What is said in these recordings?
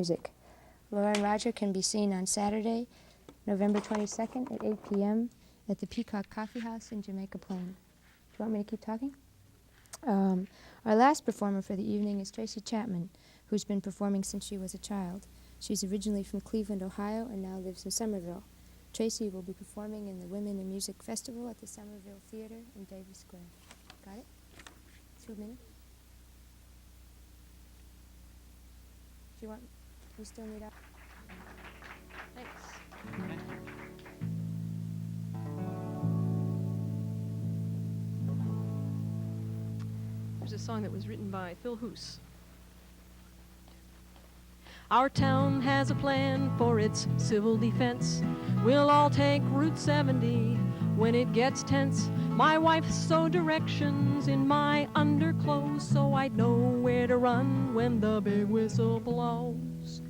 music. Laura and Roger can be seen on Saturday, November 22nd at 8 p.m. at the Peacock Coffee House in Jamaica Plain. Do you want me to keep talking? Our last performer for the evening is Tracy Chapman, who's been performing since she was a child. She's originally from Cleveland, Ohio, and now lives in Somerville. Tracy will be performing in the Women in Music Festival at the Somerville Theater in Davis Square. Got it? 2 minutes? Do you want, we still need up? Thanks. There's a song that was written by Phil Hoos. Our town has a plan for its civil defense. We'll all take Route 70 when it gets tense. My wife sewed directions in my underclothes so I'd know where to run when the big whistle blows.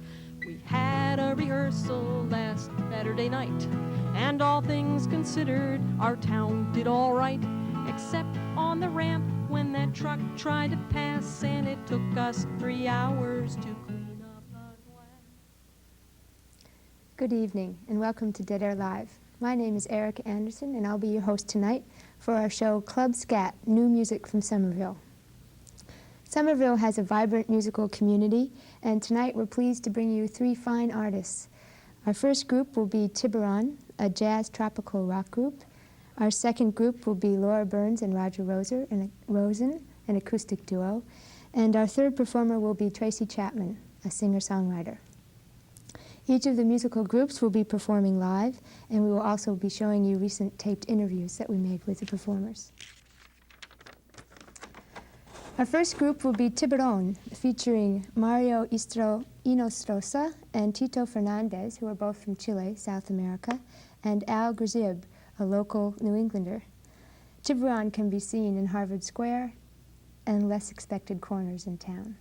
We had a rehearsal last Saturday night, and all things considered, our town did all right, except on the ramp when that truck tried to pass, and it took us 3 hours to clean up the glass. Good evening, and welcome to Dead Air Live. My name is Erica Anderson, and I'll be your host tonight for our show Club SCAT, New Music from Somerville. Somerville has a vibrant musical community, and tonight we're pleased to bring you 3 fine artists. Our first group will be Tiburon, a jazz tropical rock group. Our second group will be Laura Burns and Roger Rosen, an acoustic duo. And our third performer will be Tracy Chapman, a singer-songwriter. Each of the musical groups will be performing live, and we will also be showing you recent taped interviews that we made with the performers. Our first group will be Tiburon, featuring Mario Inostrosa and Tito Fernandez, who are both from Chile, South America, and Al Grzib, a local New Englander. Tiburon can be seen in Harvard Square and less expected corners in town.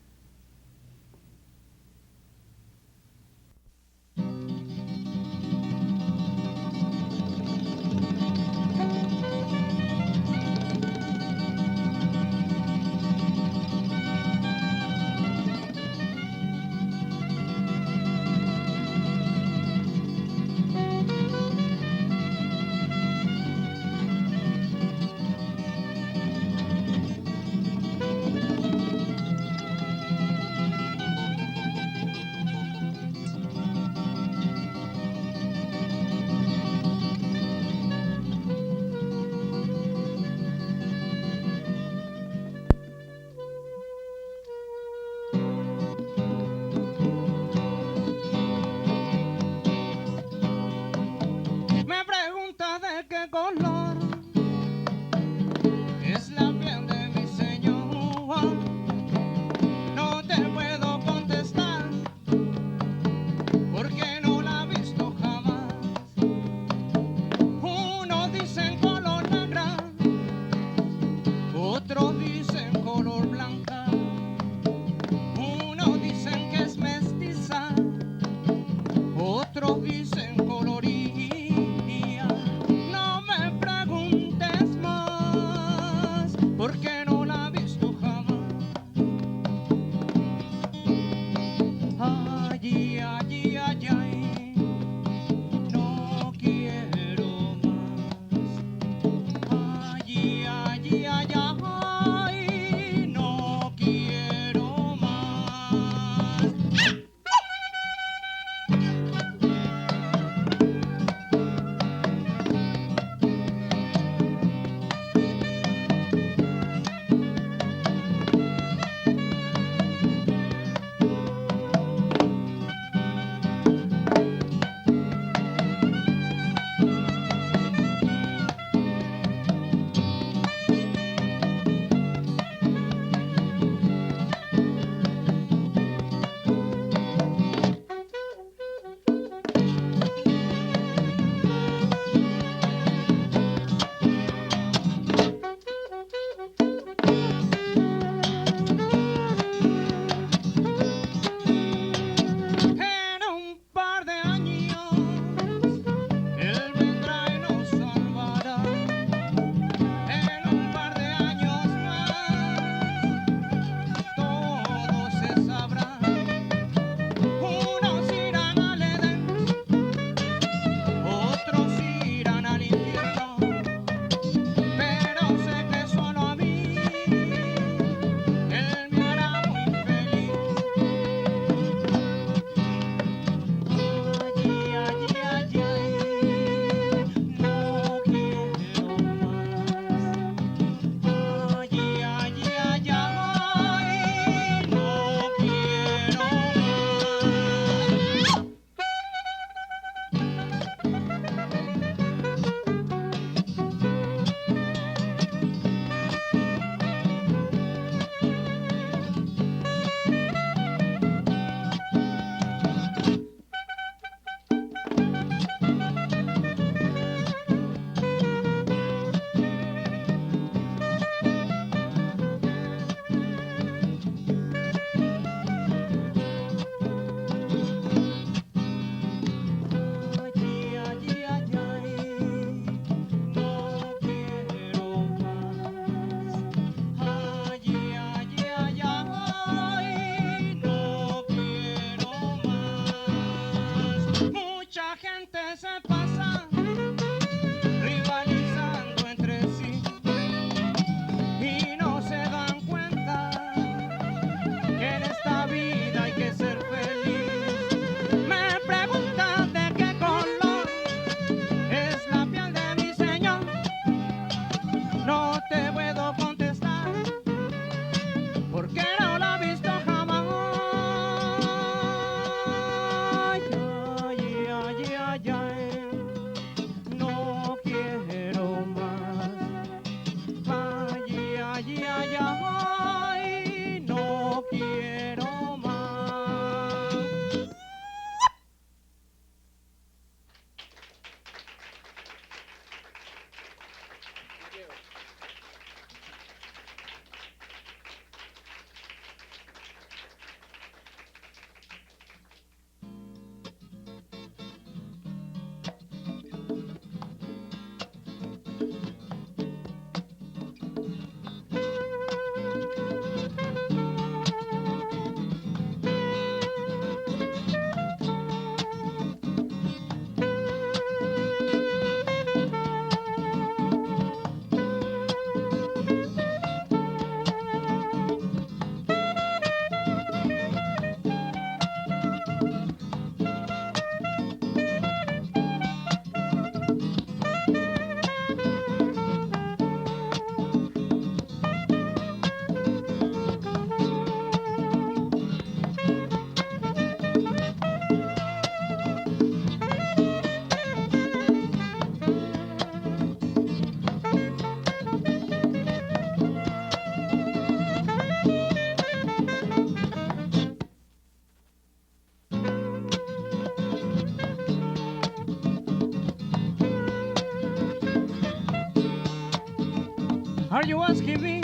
Are you asking me?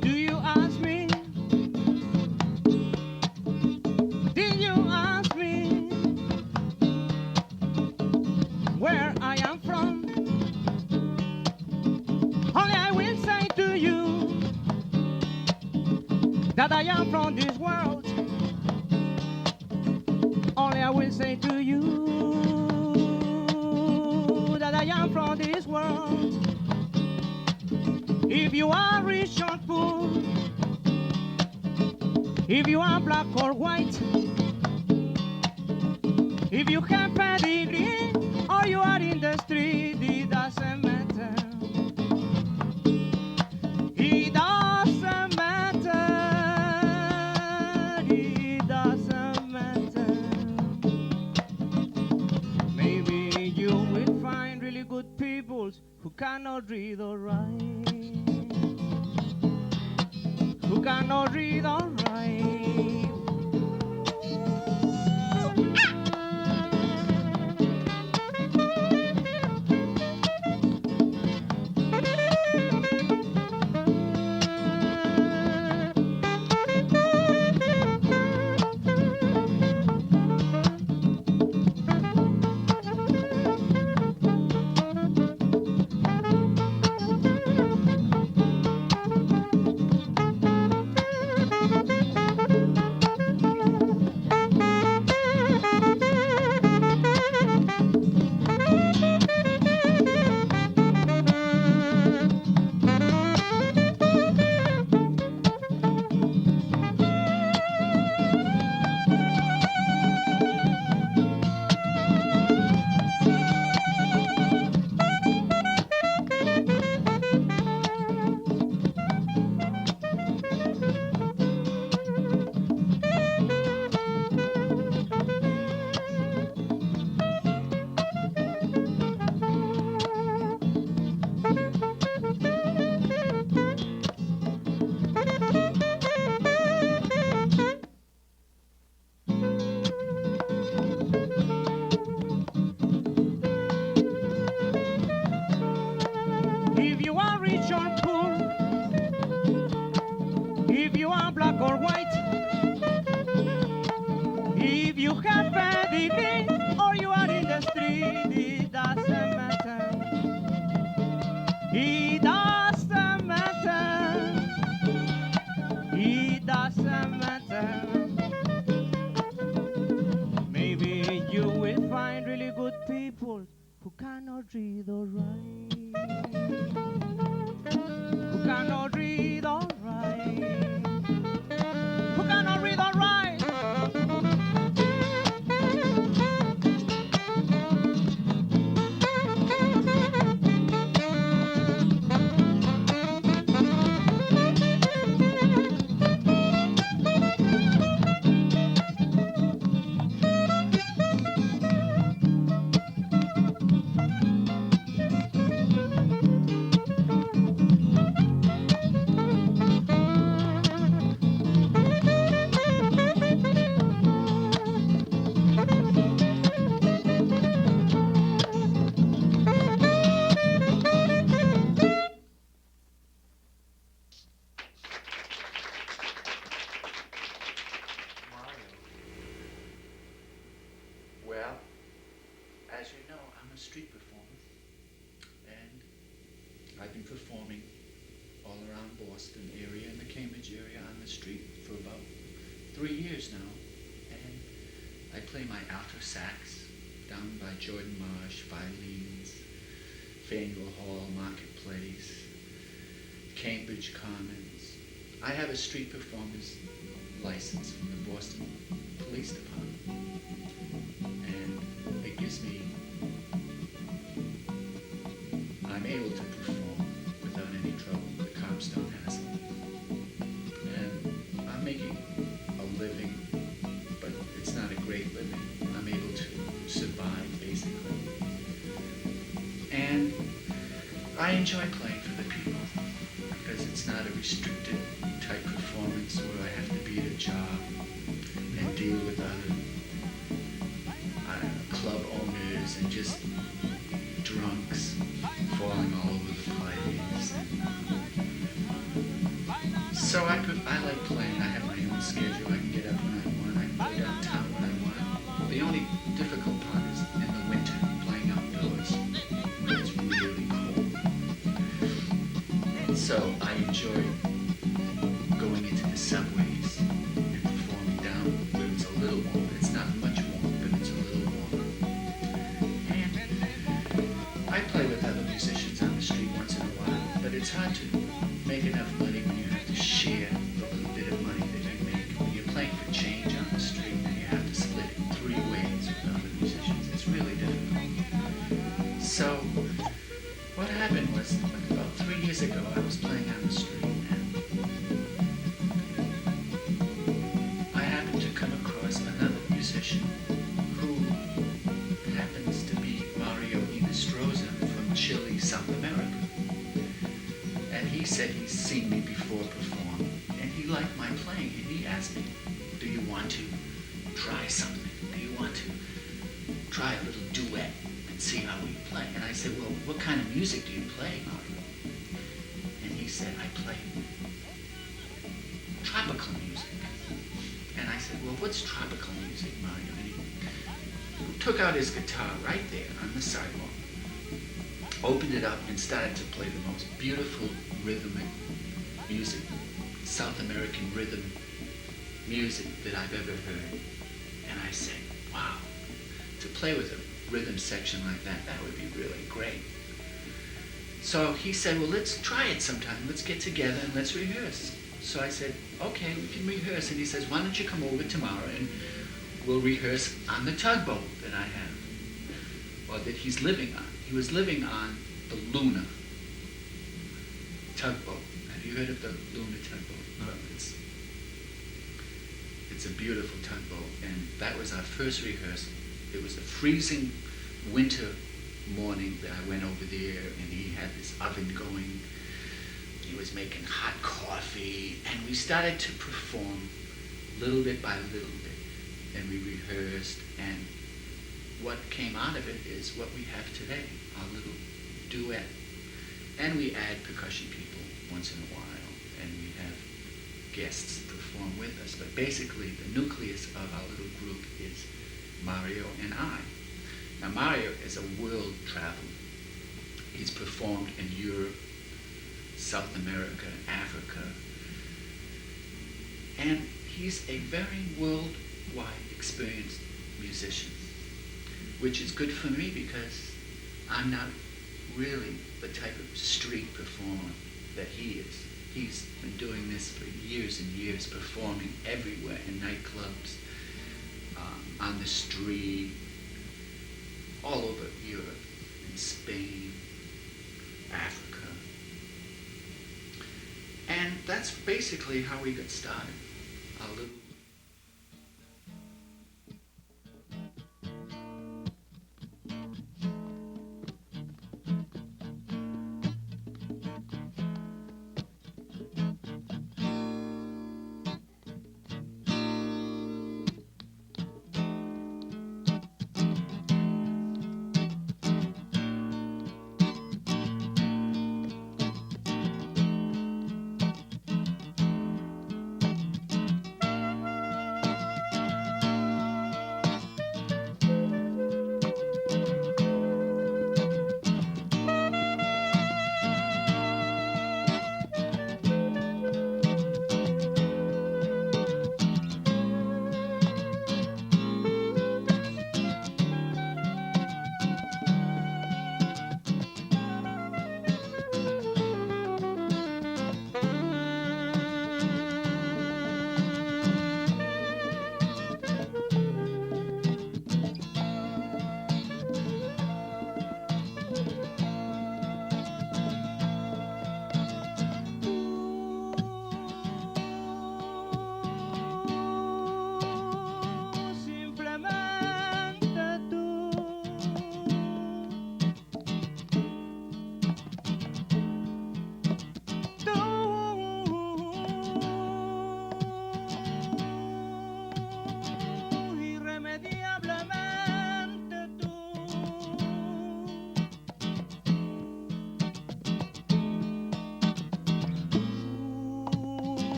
Do you ask me? Did you ask me where I am from? Only I will say to you that I am from this world. Only I will say to you that I am from this world. If you are rich or poor, if you are black or white, if you have pedigree or you are in the street, it doesn't matter. It doesn't matter. It doesn't matter. Maybe you will find really good people who cannot read or write. Who cannot read or write. If you are rich or poor, if you are black or white, if you have pedigree or you are in the street, it doesn't matter. It doesn't matter. It doesn't matter. Maybe you will find really good people who cannot read or write. Who cannot read or write. Who cannot read or write. Well, as you know, I'm a street performer, and I've been performing all around Boston area and the Cambridge area on the street for about 3 years now. And I play my alto sax down by Jordan Marsh, Filene's, Faneuil Hall, Marketplace, Cambridge Commons. I have a street performance license from the Boston Police Department. And it gives me, I'm able to perform without any trouble. The cops don't hassle me. And I'm making a living, but it's not a great living. I'm able to survive, basically. And I enjoy playing for the people because it's not a restricted type performance where I have to be at a job and deal with other club owners and just drunks falling all over the place. So I like playing. I have my own schedule. I can get up when I want. I can go downtown when I want. The only difficult part is in the winter, playing outdoors when it's really cold. So I enjoy going into the subways and performing down where it's a little warmer. It's not much warmer, but it's a little warmer. And I play with other musicians on the street once in a while, but it's hard to make enough money when you have to share the little bit of money that you make. When you're playing for change on the street and you have to split it 3 ways with other musicians, it's really difficult. So what happened was, about 3 years ago, I was playing on the street and I happened to come across another musician who happens to be Mario Inestrosa from Chile, South America. And he said he's seen me before perform and he liked my playing and he asked me, do you want to try something? Do you want to try a little duet and see how we play? And I said, well, what kind of music do you play, Mario? And he said, I play tropical music. And I said, well, what's tropical music, Mario? And he took out his guitar right there on the sidewalk, opened it up and started to play the most beautiful rhythmic music, South American rhythm music that I've ever heard. And I said, wow, to play with a rhythm section like that, that would be really great. So he said, well, let's try it sometime. Let's get together and let's rehearse. So I said, okay, we can rehearse. And he says, why don't you come over tomorrow and we'll rehearse on the tugboat that I have, or that he's living on. He was living on the Luna tugboat. Have you heard of the Luna tugboat? No. It's a beautiful tugboat, and that was our first rehearsal. It was a freezing winter morning that I went over there, and he had this oven going. He was making hot coffee, and we started to perform little bit by little bit, and we rehearsed, and what came out of it is what we have today, our little duet. And we add percussion people once in a while, and we have guests perform with us. But basically, the nucleus of our little group is Mario and I. Now, Mario is a world traveler. He's performed in Europe, South America, Africa, and he's a very worldwide experienced musician, which is good for me because I'm not really the type of street performer that he is. He's been doing this for years and years, performing everywhere in nightclubs, on the street, all over Europe, in Spain, Africa. And that's basically how we got started. Our little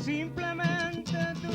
simplemente tú.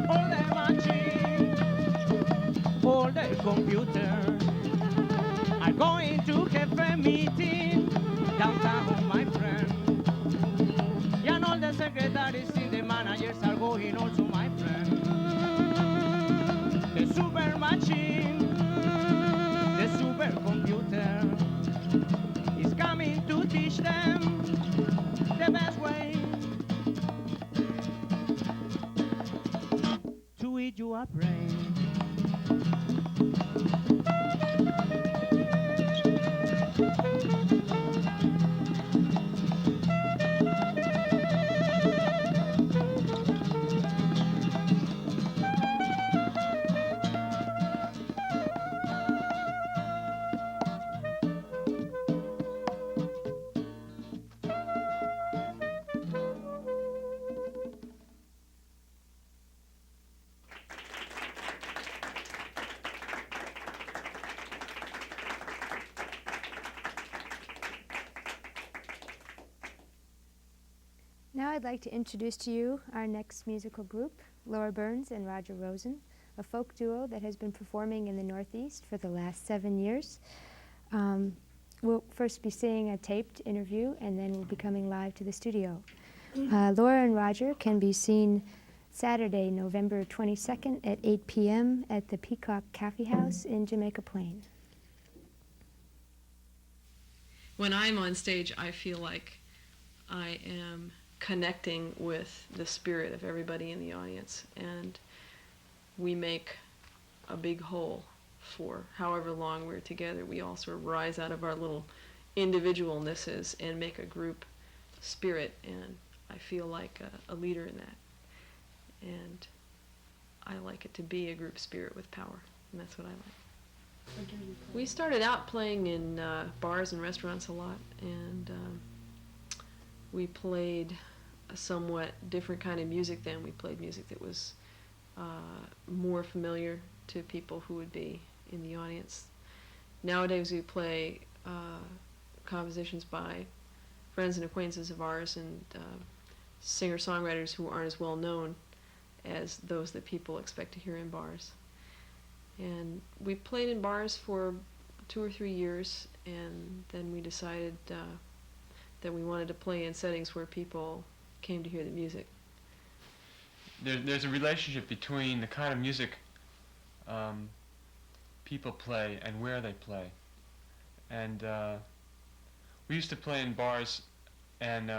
All the machine, all the computer are going to have a meeting downtown, my friend. And all the secretaries and the managers are going also, my friend. The super machine, the super computer is coming to teach them the best way to eat your brain. Now I'd like to introduce to you our next musical group, Laura Burns and Roger Rosen, a folk duo that has been performing in the Northeast for the last 7 years. We'll first be seeing a taped interview, and then we'll be coming live to the studio. Laura and Roger can be seen Saturday, November 22nd at 8 p.m. at the Peacock Cafe House in Jamaica Plain. When I'm on stage, I feel like I am connecting with the spirit of everybody in the audience, and we make a big whole for however long we're together. We all sort of rise out of our little individualnesses and make a group spirit, and I feel like a leader in that. And I like it to be a group spirit with power, and that's what I like. We started out playing in bars and restaurants a lot, and we played a somewhat different kind of music then. We played music that was more familiar to people who would be in the audience. Nowadays we play compositions by friends and acquaintances of ours, and singer-songwriters who aren't as well known as those that people expect to hear in bars. And we played in bars for 2 or 3 years, and then we decided that we wanted to play in settings where people came to hear the music. There's a relationship between the kind of music people play and where they play. And we used to play in bars and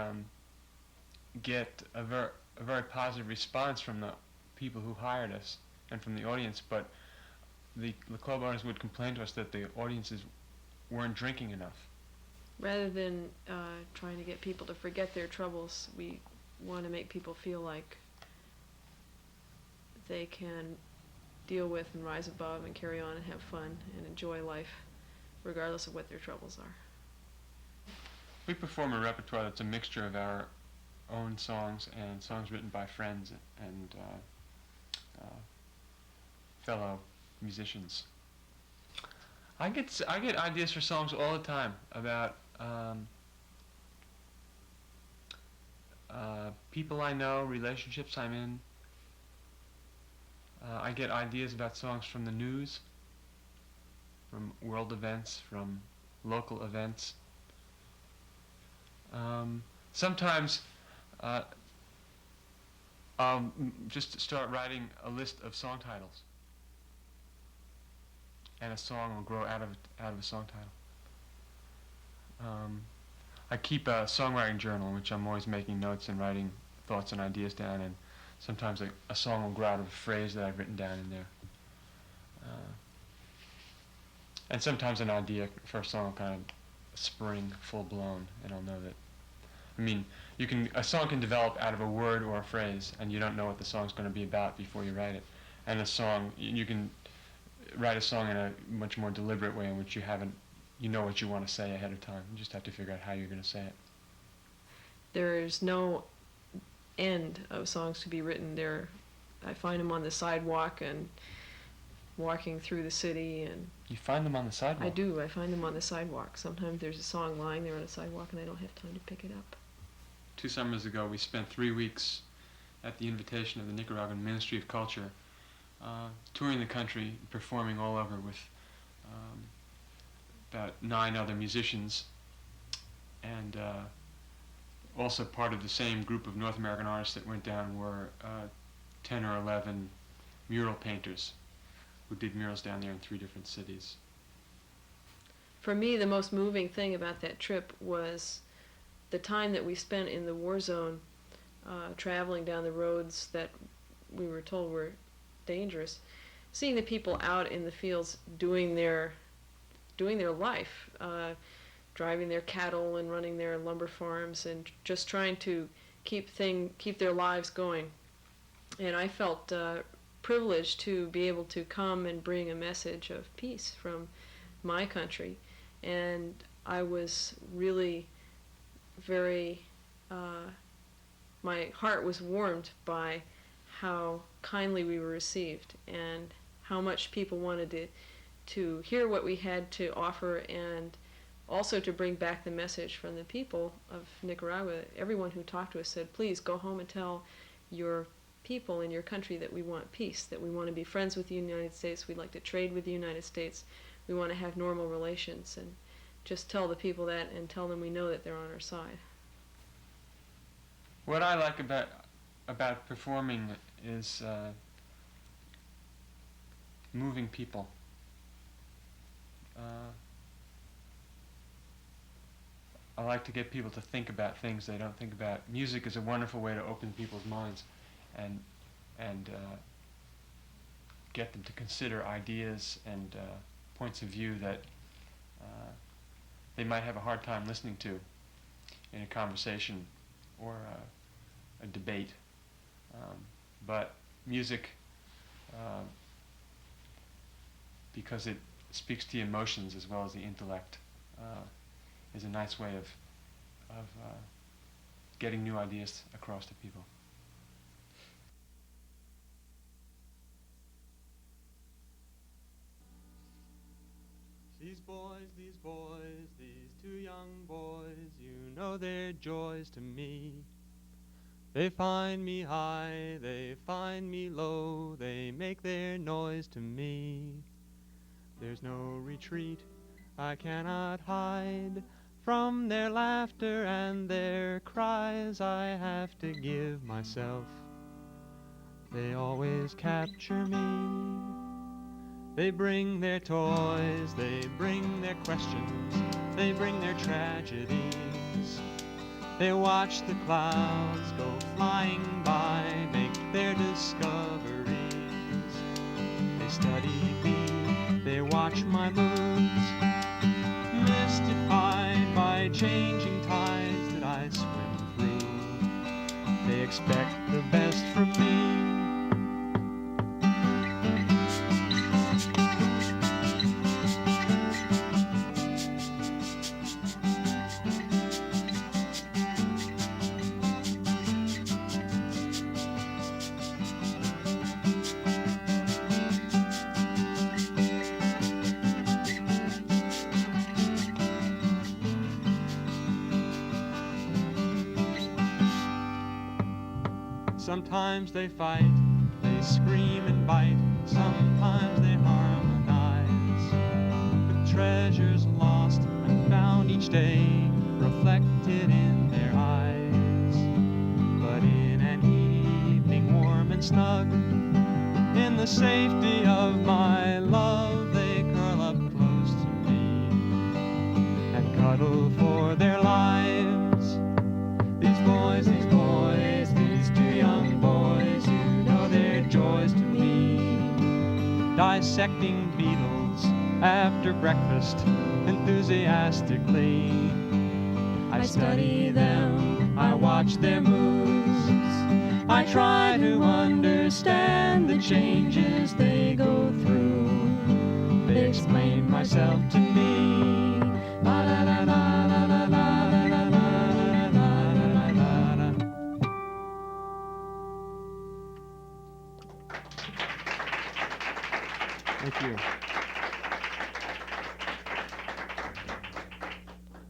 get a very positive response from the people who hired us and from the audience, but the club owners would complain to us that the audiences weren't drinking enough. Rather than trying to get people to forget their troubles, we want to make people feel like they can deal with and rise above and carry on and have fun and enjoy life regardless of what their troubles are. We perform a repertoire that's a mixture of our own songs and songs written by friends and fellow musicians. I get ideas for songs all the time about people I know, relationships I'm in. I get ideas about songs from the news, from world events, from local events. Sometimes I'll just start writing a list of song titles, and a song will grow out of a song title. I keep a songwriting journal in which I'm always making notes and writing thoughts and ideas down, and sometimes a song will grow out of a phrase that I've written down in there. And sometimes an idea for a song will kind of spring full blown, and I'll know that. I mean, a song can develop out of a word or a phrase, and you don't know what the song's going to be about before you write it. And a song, you can write a song in a much more deliberate way in which you know what you want to say ahead of time. You just have to figure out how you're going to say it. There's no end of songs to be written there. I find them on the sidewalk and walking through the city, and you find them on the sidewalk? I do. I find them on the sidewalk. Sometimes there's a song lying there on the sidewalk and I don't have time to pick it up. 2 summers ago, we spent 3 weeks at the invitation of the Nicaraguan Ministry of Culture, touring the country, performing all over with about 9 other musicians, and also part of the same group of North American artists that went down were 10 or 11 mural painters who did murals down there in 3 different cities. For me, the most moving thing about that trip was the time that we spent in the war zone, traveling down the roads that we were told were dangerous, seeing the people out in the fields doing their life, driving their cattle and running their lumber farms and just trying to keep their lives going. And I felt privileged to be able to come and bring a message of peace from my country. And I was really very, my heart was warmed by how kindly we were received and how much people wanted to hear what we had to offer, and also to bring back the message from the people of Nicaragua. Everyone who talked to us said, please go home and tell your people in your country that we want peace, that we want to be friends with the United States, we'd like to trade with the United States, we want to have normal relations, and just tell the people that and tell them we know that they're on our side. What I like about performing is moving people. I like to get people to think about things they don't think about. Music is a wonderful way to open people's minds and get them to consider ideas and points of view that they might have a hard time listening to in a conversation or a debate. But music, because it speaks to the emotions as well as the intellect, is a nice way of getting new ideas across to people. These boys, these 2 young boys, you know they're joys to me. They find me high, they find me low, they make their noise to me. There's no retreat I cannot hide from their laughter and their cries. I have to give myself. They always capture me. They bring their toys, they bring their questions, they bring their tragedies. They watch the clouds go flying by, make their discoveries. They study me, they watch my moods, mystified by changing tides that I swim through. They expect the best from me. Sometimes they fight, they scream and bite, sometimes they harmonize. With treasures lost and found each day, reflected in and snug. In the safety of my love, they curl up close to me and cuddle for their lives. These boys, these two young boys, you know they're joys to me. Dissecting beetles after breakfast enthusiastically. I study them, I watch their moves. I try to understand the changes they go through. They explain myself to me. La la la la la la la la la la la la. Thank you.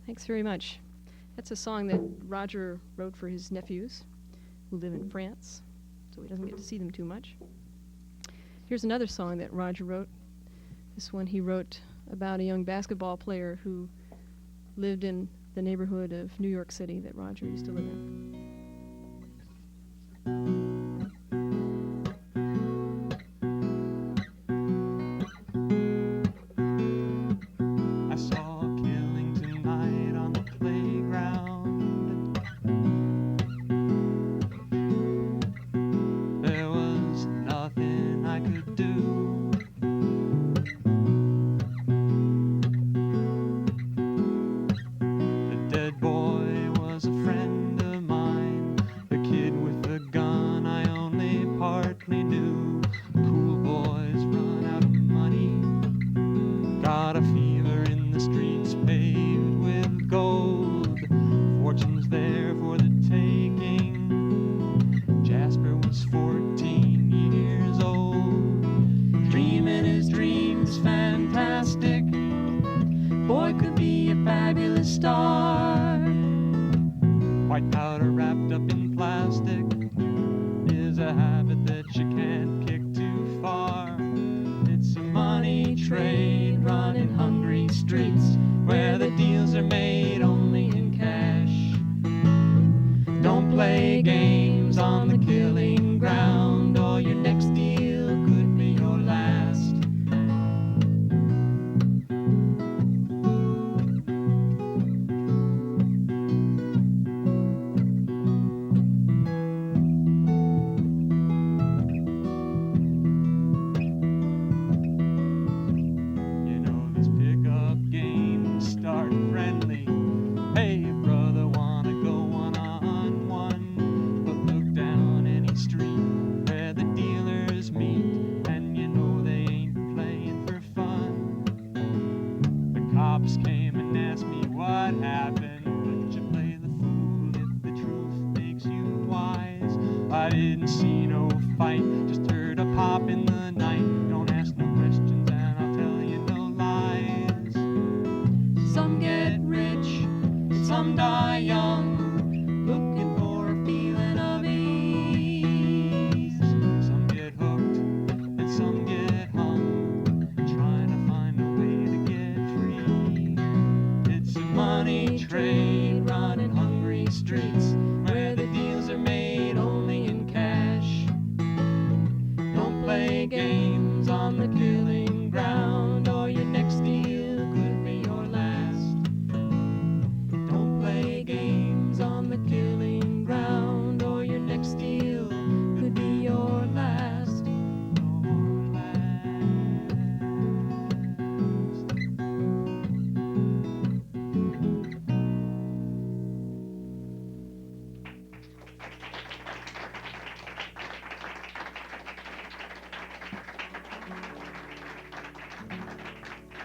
Thanks very much. That's a song that Roger wrote for his nephews who live in France, so he doesn't get to see them too much. Here's another song that Roger wrote. This one he wrote about a young basketball player who lived in the neighborhood of New York City that Roger used to live in. I saw killing tonight on the playground. There was nothing I could do. The dead boy was a friend of mine. The kid with the gun I only partly knew. Cool boys run out of money. Got a fever in the streets paved with gold. Fortune's there for the taking. Jasper was 14 years old. Dreaming his dreams fantastic. Boy could be a fabulous star. White powder wrapped up in plastic is a habit that you can't kick too far. It's a money trade running hungry streets where the deals are made only in cash. Don't play games on the killing ground, or your next deal could be your last. You know these pickup games start friendly. Hey brother, wanna go one-on-one? But look down any street where the dealers meet, and you know they ain't playing for fun. The cops came and asked me what happened. Would you play the fool if the truth makes you wise? I didn't see no fight, just heard a pop in the night. Don't ask no questions and I'll tell you no lies. Some get rich, some die young, looking for a feeling of ease. Some get hooked and some get hung, trying to find a way to get free. It's a money trade running hungry streets where the deals are made only in cash. Don't play games on the killing ground, or your next deal could be your last. Don't play games on the killing ground, or your next deal could be your last. Your last.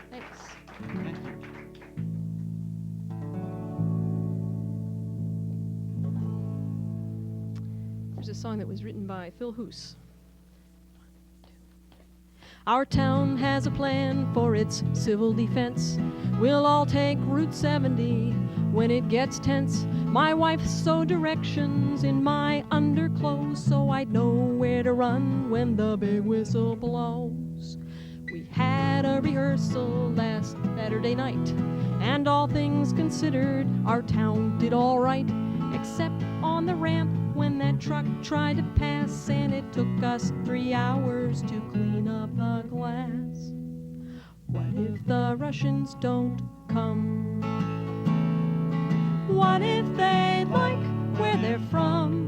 Thanks. Thank you. There's a song that was written by Phil Hoos. Our town has a plan for its civil defense. We'll all take Route 70 when it gets tense. My wife sewed directions in my underclothes so I'd know where to run when the big whistle blows. We had a rehearsal last Saturday night, and all things considered, our town did all right, except on the ramp when that truck tried to pass, and it took us 3 hours to clean up the glass. What if the Russians don't come? What if they like where they're from?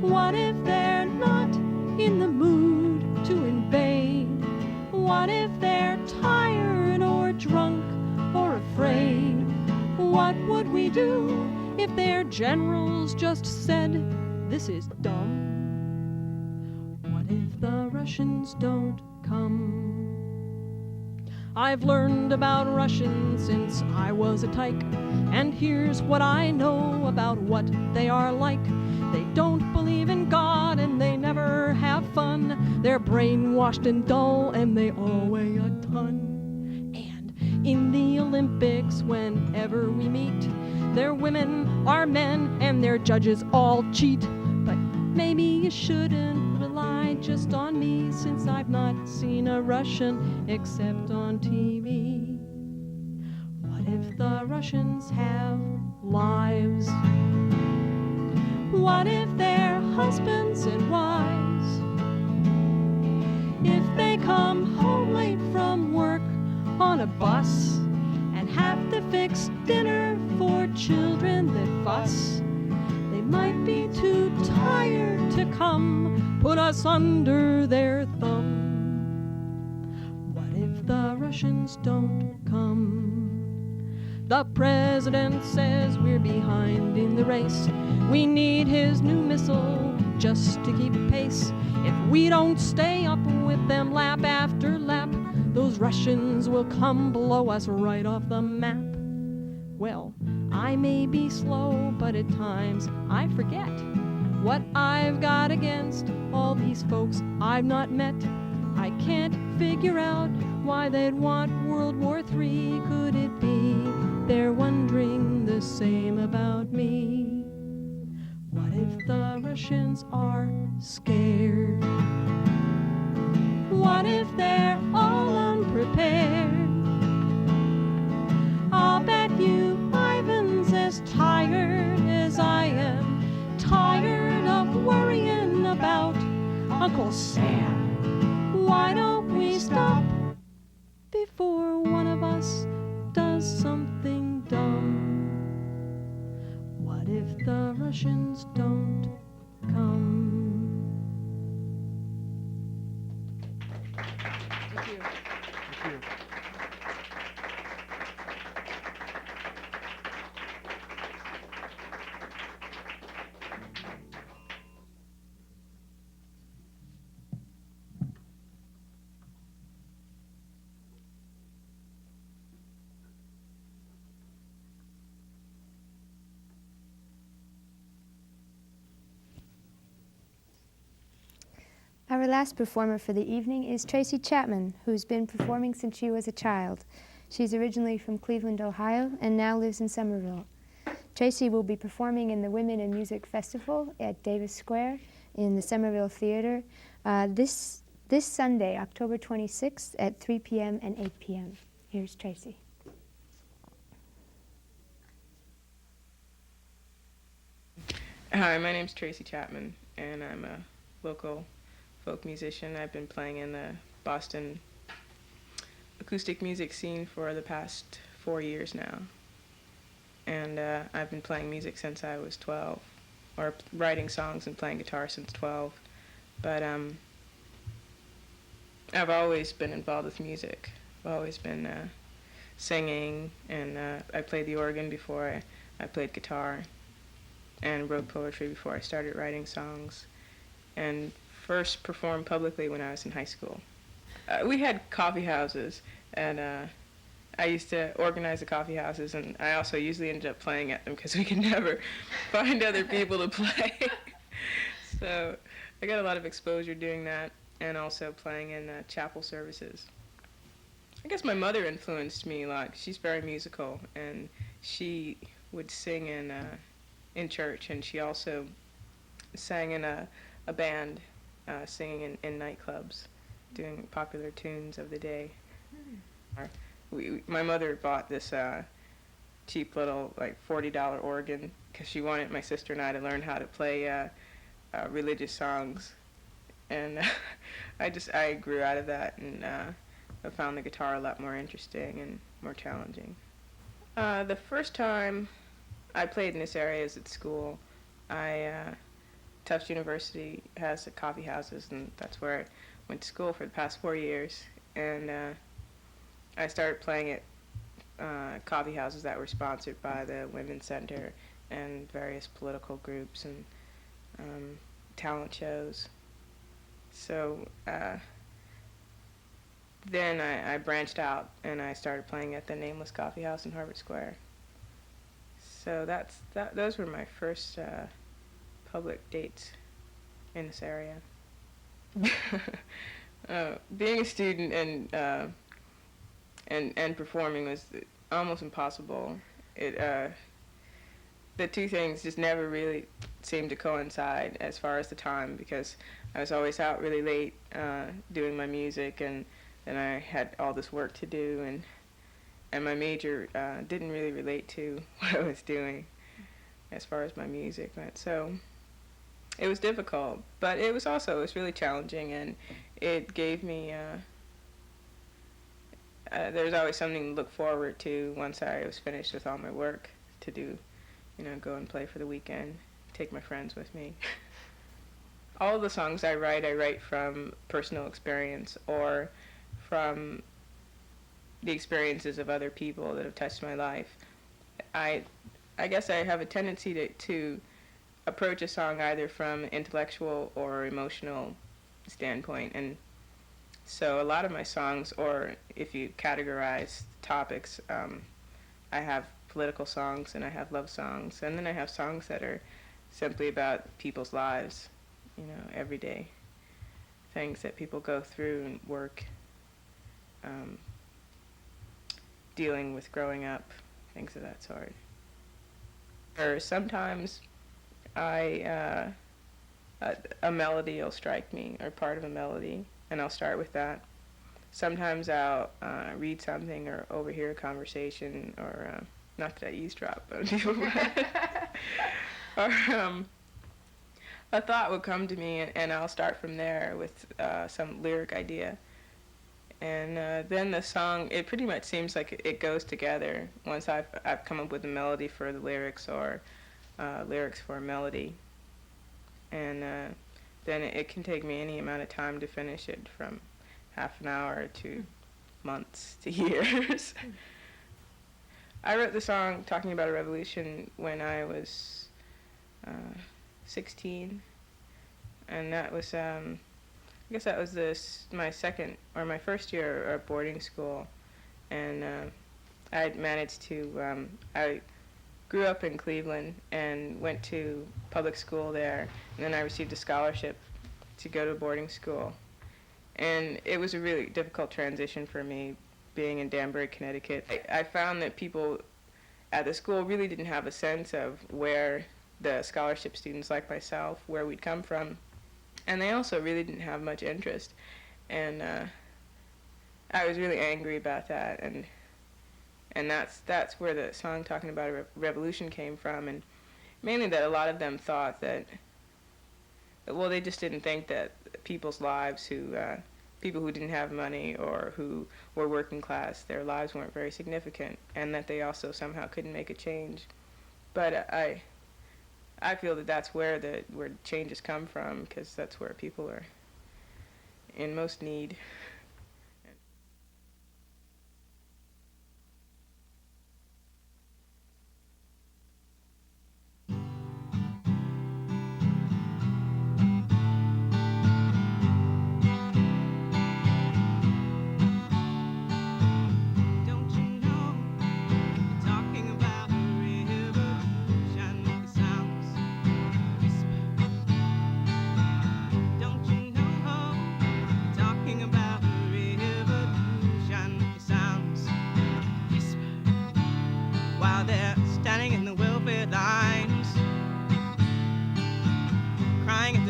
What if they're not in the mood to invade? What if they're tired or drunk or afraid? What would we do if their generals just said, "This is dumb"? What if the Russians don't come? I've learned about Russians since I was a tyke, and here's what I know about what they are like. They don't believe in God, and they never have fun. They're brainwashed and dull, and they all weigh a ton. And in the Olympics, whenever we meet, their women are men, and their judges all cheat. But maybe you shouldn't rely just on me, since I've not seen a Russian except on TV. What if the Russians have lives? What if they're husbands and wives? If they come home late from work on a bus and have to fix dinner for children that fuss, they might be too tired to come put us under their thumb. What if the Russians don't come? The president says we're behind in the race. We need his new missile just to keep pace. If we don't stay up with them lap after lap, those Russians will come blow us right off the map. Well, I may be slow, but at times I forget what I've got against all these folks I've not met. I can't figure out why they'd want World War III. Could it be they're wondering the same about me? What if the Russians are scared? What if they're all unprepared? I'll bet you Ivan's as tired as I am, tired of worrying about Uncle Sam. Why don't we stop before one of us does something dumb? What if the Russians don't come? Thank you. Thank you. Our last performer for the evening is Tracy Chapman, who's been performing since she was a child. She's originally from Cleveland, Ohio, and now lives in Somerville. Tracy will be performing in the Women in Music Festival at Davis Square in the Somerville Theater this Sunday, October 26th at 3 p.m. and 8 p.m. Here's Tracy. Hi, my name's Tracy Chapman, and I'm a local folk musician. I've been playing in the Boston acoustic music scene for the past 4 years now. And I've been playing music since I was 12, or writing songs and playing guitar since 12. But I've always been involved with music. I've always been singing, and I played the organ before I played guitar, and wrote poetry before I started writing songs, and first performed publicly when I was in high school. We had coffee houses, and I used to organize the coffee houses, and I also usually ended up playing at them because we could never find other people to play. So I got a lot of exposure doing that, and also playing in chapel services. I guess my mother influenced me a lot. She's very musical, and she would sing in church, and she also sang in a band, singing in nightclubs, doing popular tunes of the day. My mother bought this cheap little like $40 organ because she wanted my sister and I to learn how to play religious songs, and I grew out of that, and I found the guitar a lot more interesting and more challenging. The first time I played in this area is at school. Tufts University has coffee houses, and that's where I went to school for the past 4 years. And I started playing at coffee houses that were sponsored by the Women's Center and various political groups and talent shows. So then I branched out and I started playing at the Nameless Coffee House in Harvard Square. So those were my first public dates in this area. Being a student and performing was almost impossible. The two things just never really seemed to coincide as far as the time, because I was always out really late doing my music, and then I had all this work to do, and my major didn't really relate to what I was doing as far as my music went. So it was difficult, but it was really challenging, and it gave me there was always something to look forward to once I was finished with all my work to do, go and play for the weekend, take my friends with me. All of the songs I write from personal experience or from the experiences of other people that have touched my life. I guess I have a tendency to approach a song either from intellectual or emotional standpoint, and so a lot of my songs, or if you categorize topics, I have political songs and I have love songs, and then I have songs that are simply about people's lives, everyday things that people go through and work, dealing with growing up, things of that sort. Or sometimes a melody will strike me, or part of a melody, and I'll start with that. Sometimes I'll read something or overhear a conversation, or not that I eavesdrop on people, or a thought will come to me, and I'll start from there with some lyric idea. And then the song, it pretty much seems like it goes together once I've come up with a melody for the lyrics, or lyrics for a melody. And then it can take me any amount of time to finish it, from half an hour to months to years. I wrote the song Talking About a Revolution when I was 16, and that was I guess that was my first year at boarding school, and I had managed to I grew up in Cleveland and went to public school there, and then I received a scholarship to go to boarding school. And it was a really difficult transition for me, being in Danbury, Connecticut. I found that people at the school really didn't have a sense of where the scholarship students like myself, where we'd come from, and they also really didn't have much interest. And I was really angry about that, and that's where the song Talking About a Revolution came from, and mainly that a lot of them thought that, well, they just didn't think that people's lives people who didn't have money or who were working class, their lives weren't very significant, and that they also somehow couldn't make a change. But I feel that that's where changes come from, because that's where people are in most need.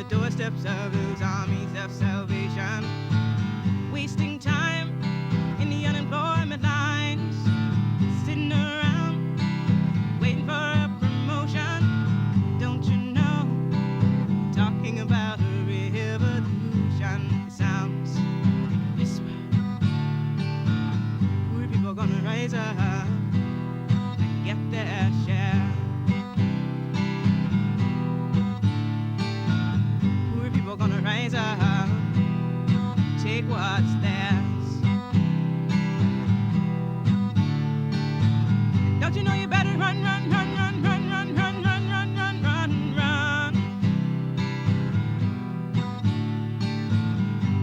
Doorsteps of those armies of salvation, wasting time in the unemployment lines, sitting around raise up and get their share. Poor people gonna rise up, take what's theirs. Don't you know you better run, run, run, run, run, run, run, run, run, run, run, run.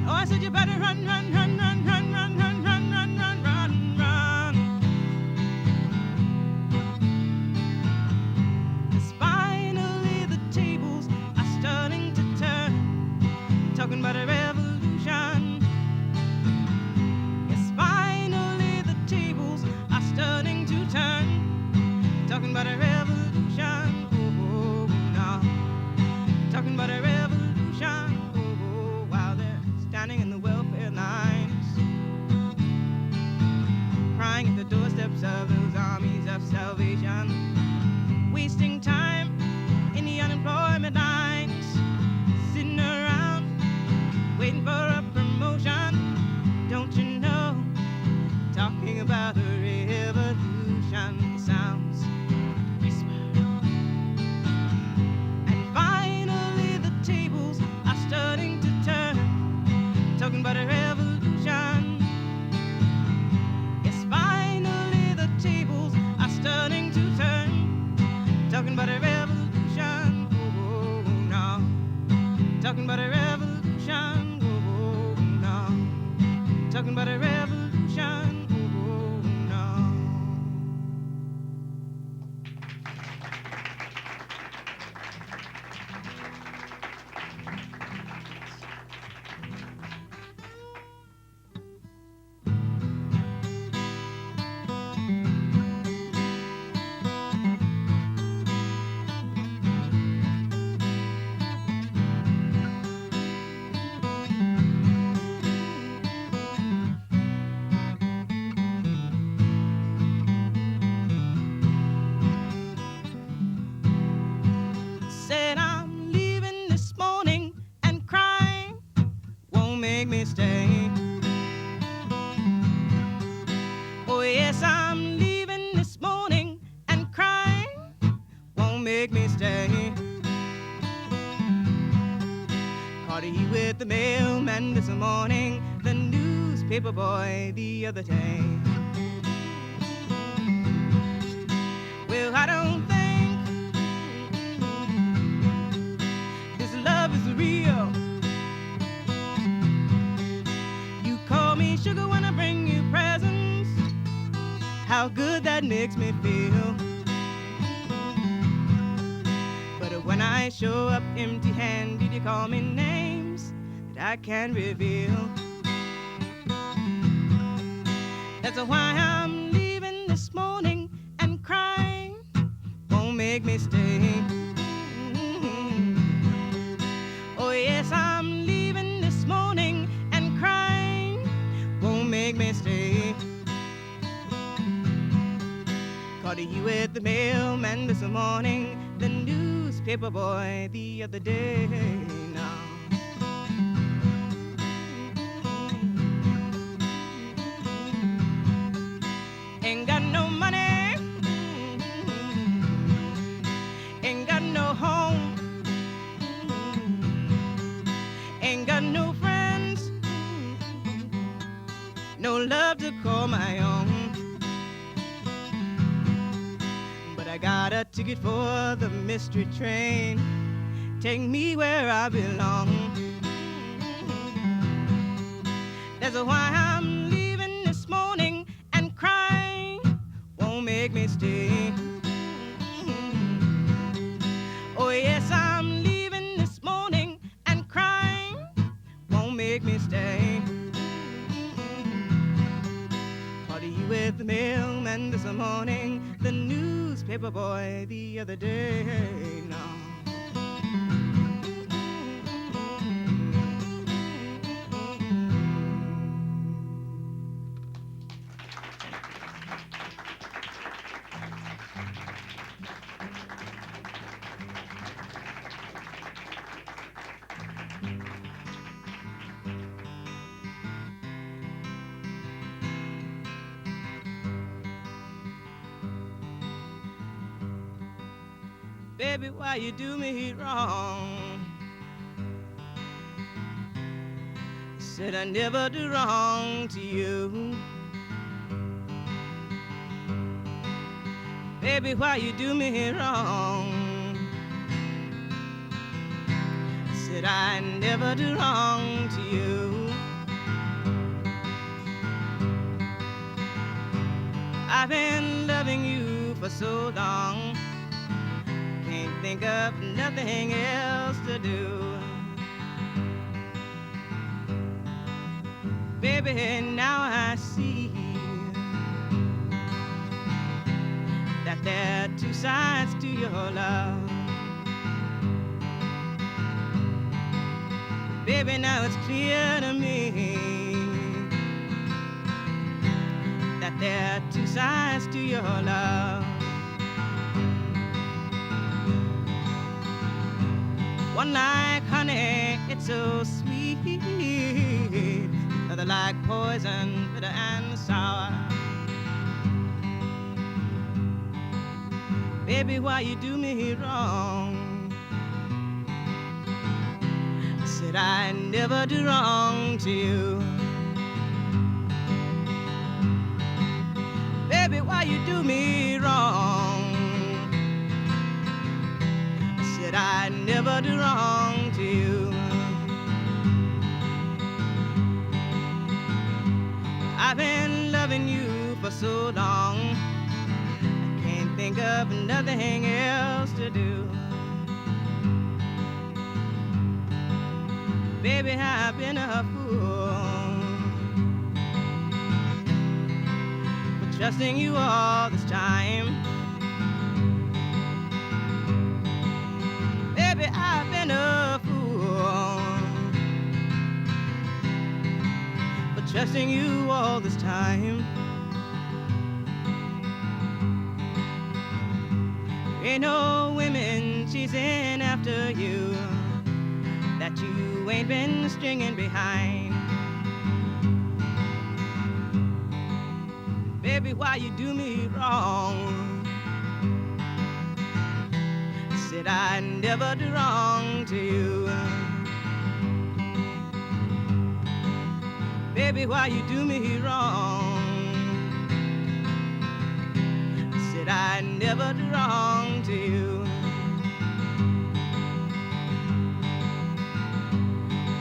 Oh, I said you better run, run, run, run, run, run, run, run, run, run, run, run. 'Cause finally the tables are starting to turn, talking about a revolution. Yes, finally the tables are starting to turn, talking about a revolution. Oh, no, talking about a revolution. Oh, while they're standing in the welfare lines, crying at the doorsteps of those armies of salvation, wasting time in the unemployment lines, sitting around waiting for a promotion. Don't you know, talking about a revolution, it sounds whisper. And finally the tables are starting to turn, talking about a revolution. Yes, finally the tables are starting to turn, talking about a revolution. Oh, no, talking about a revolution. Oh, no, talking about a revolution. Oh, no. Said I'm leaving this morning and crying won't make me stay. Oh yes, I'm leaving this morning and crying won't make me stay. Party with the mailman this morning, the newspaper boy the other day. Well, I don't think this love is real. You call me sugar when I bring you presents, how good that makes me feel. But when I show up empty-handed, you call me names that I can't reveal. That's why I'm leaving this morning, and crying won't make me stay. Oh yes, I'm leaving this morning, and crying won't make me stay. Called you with the mailman this morning, the newspaper boy the other day. Now ain't got no money, ain't got no home, ain't got no friends, no love to call my own. But I got a ticket for the mystery train, take me where I belong. That's why I'm leaving this morning, and crying won't make me stay. Oh yes, I'm leaving this morning, and crying won't make me stay. Party with the mailman this morning, the newspaper boy the other day. Now Baby, why you do me wrong? Said I never do wrong to you. Baby, why you do me wrong? Said I never do wrong to you. I've been loving you for so long, can't think of nothing else to do. Baby, now I see that there are two sides to your love. Baby, now it's clear to me that there are two sides to your love. One like honey, it's so sweet. Other like poison, bitter and sour. Baby, why you do me wrong? I said I never do wrong to you. Baby, why you do me wrong? I said I never do wrong to you. I've been loving you for so long, I can't think of nothing else to do. Baby, I've been a fool for trusting you all this time. Baby, I've been a fool for trusting you all this time. Ain't no women chasing after you that you ain't been stringing behind. Baby, why you do me wrong? Said I never do wrong to you. Baby, why you do me wrong? Said I never do wrong to you.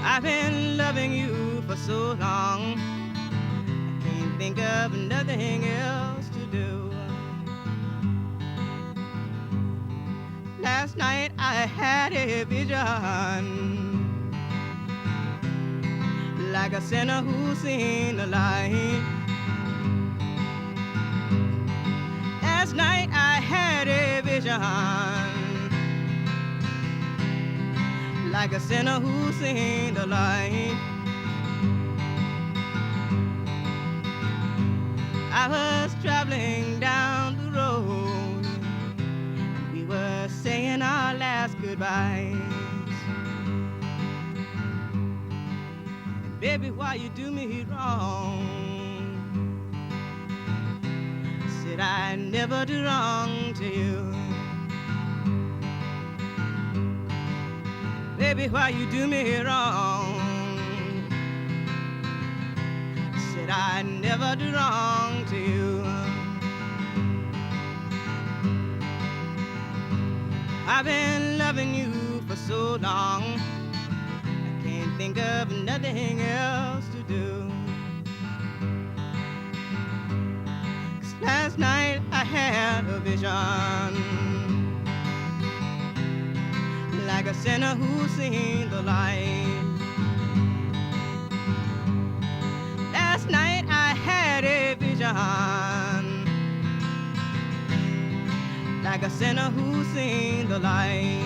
I've been loving you for so long, I can't think of nothing else to do. Last night I had a vision, like a sinner who's seen the light. Last night I had a vision, like a sinner who's seen the light. I was traveling down the road, and we were saying our last goodbyes. And baby, why you do me wrong? Said I never do wrong to you. Baby, why you do me wrong? Said I never do wrong to you. I've been loving you for so long, I can't think of nothing else to do. 'Cause last night I had a vision, like a sinner who's seen the light. Last night I had a vision, like a sinner who's seen the light.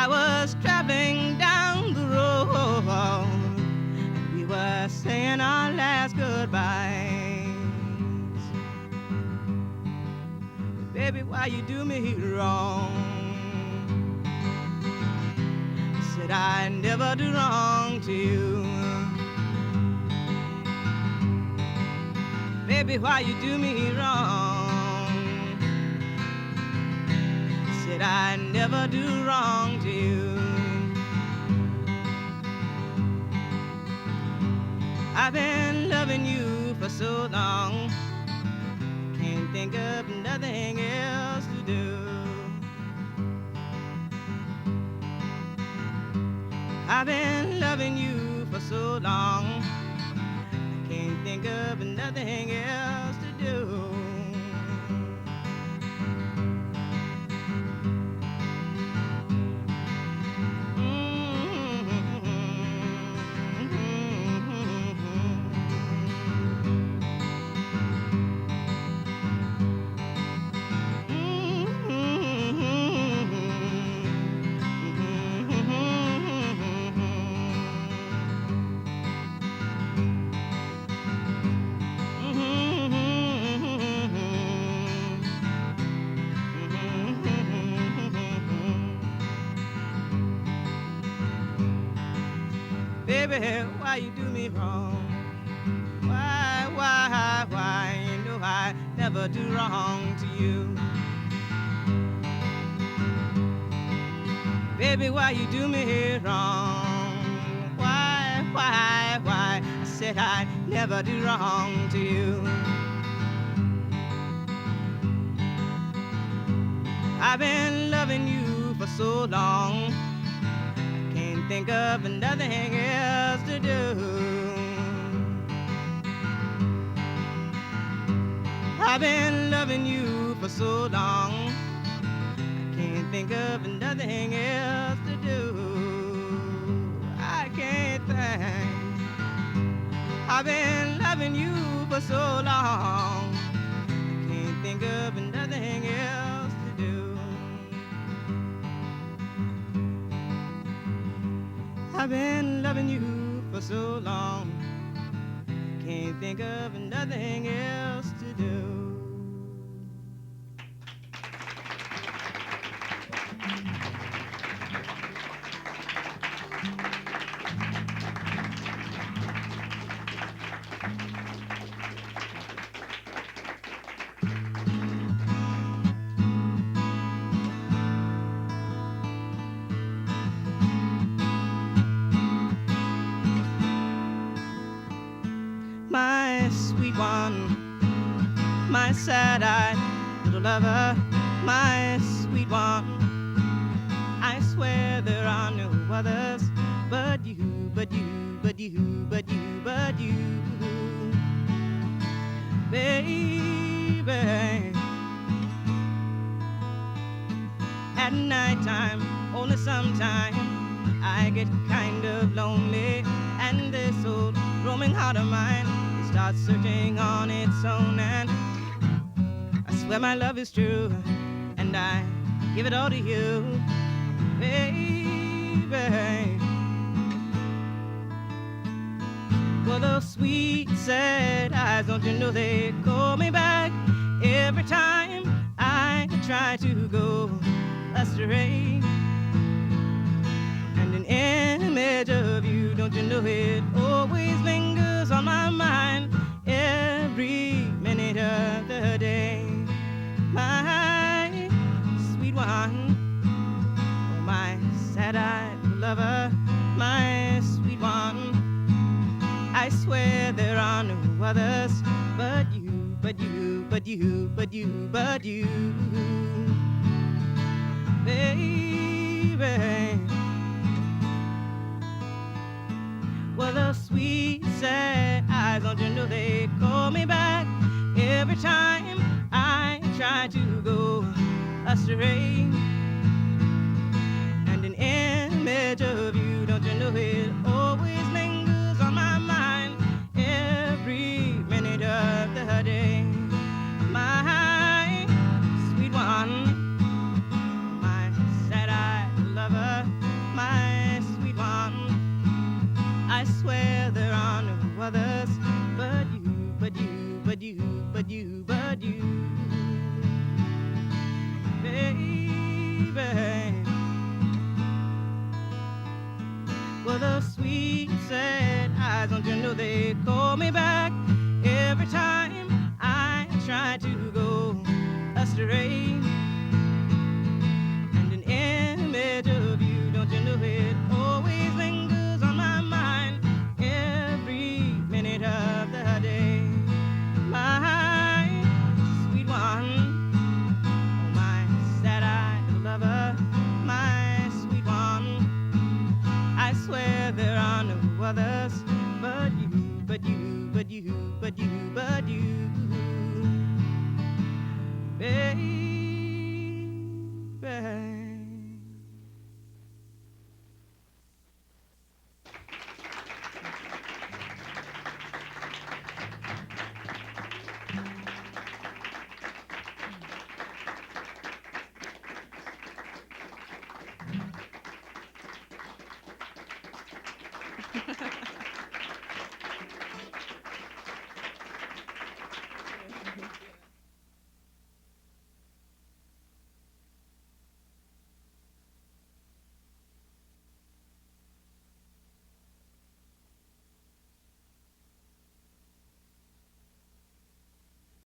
I was traveling down the road, and we were saying our last goodbyes. Baby, why you do me wrong? Said I never do wrong to you. Baby, why you do me wrong? said I'd never do wrong to you. I've been loving you for so long, can't think of nothing else to do. I've been loving you for so long, I can't think of nothing else to do. Baby, why you do me wrong? Why? You know I never do wrong to you. Baby, why you do me wrong? Why? I said I'd never do wrong to you. I've been loving you for so long, can't think of nothing else to do. I've been loving you for so long, I can't think of nothing else to do. I can't think. I've been loving you for so long, I can't think of nothing else to do. I've been loving you for so long, can't think of nothing else to do. My sweet one, my sad-eyed little lover, my sweet one, I swear there are no others but you, but you, but you, but you, but you, baby. At nighttime, only sometime, I get kind of lonely, and this old roaming heart of mine starts searching on its own, and I swear my love is true, and I give it all to you, baby. Well, those sweet, sad eyes, don't you know they call me back every time I try to go astray. And an image of you, don't you know it always lingers on my mind every minute of the day. My sweet one, oh my sad-eyed lover, my sweet one, I swear there are no others but you, but you, but you, but you, but you, baby. Well, those sweet, sad eyes, don't you know they call me back every time I try to go astray. And an image of you, don't you know it always lingers on my mind every minute of the day. My sweet one, my sad-eyed lover, my sweet one, I swear there are no others but you, but you, but you, but you, but you, baby. Well, those sweet, sad eyes, don't you know they call me back